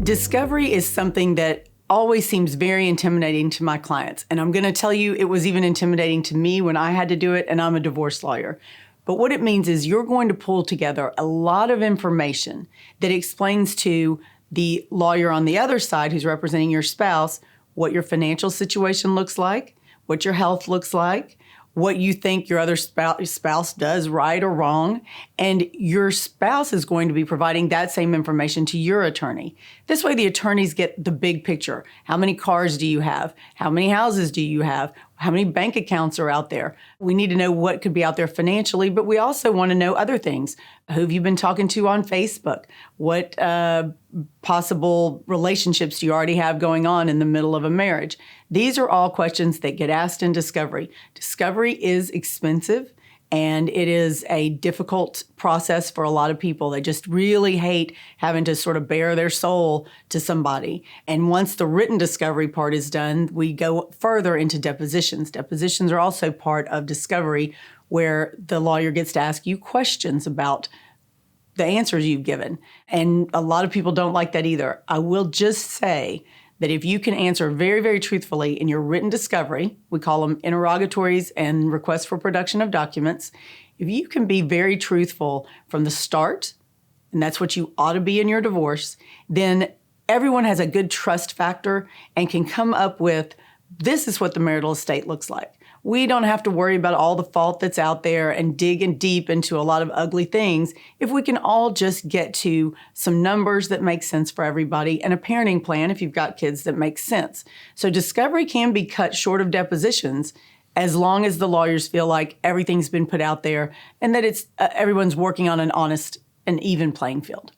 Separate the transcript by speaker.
Speaker 1: Discovery is something that always seems very intimidating to my clients. And I'm going to tell you, it was even intimidating to me when I had to do it, and I'm a divorce lawyer. But what it means is you're going to pull together a lot of information that explains to the lawyer on the other side who's representing your spouse what your financial situation looks like, what your health looks like, what you think your other spouse does right or wrong, and your spouse is going to be providing that same information to your attorney. This way the attorneys get the big picture. How many cars do you have? How many houses do you have? How many bank accounts are out there? We need to know what could be out there financially, but we also want to know other things. Who have you been talking to on Facebook? What possible relationships do you already have going on in the middle of a marriage? These are all questions that get asked in discovery. Discovery is expensive, and it is a difficult process for a lot of people. They just really hate having to sort of bare their soul to somebody. And once the written discovery part is done, we go further into depositions. Depositions are also part of discovery, where the lawyer gets to ask you questions about the answers you've given. And a lot of people don't like that either. I will just say that if you can answer very, very truthfully in your written discovery, we call them interrogatories and requests for production of documents, if you can be very truthful from the start, and that's what you ought to be in your divorce, then everyone has a good trust factor and can come up with, this is what the marital estate looks like. We don't have to worry about all the fault that's out there and dig in deep into a lot of ugly things if we can all just get to some numbers that make sense for everybody and a parenting plan, if you've got kids, that makes sense. So discovery can be cut short of depositions as long as the lawyers feel like everything's been put out there and that it's everyone's working on an honest and even playing field.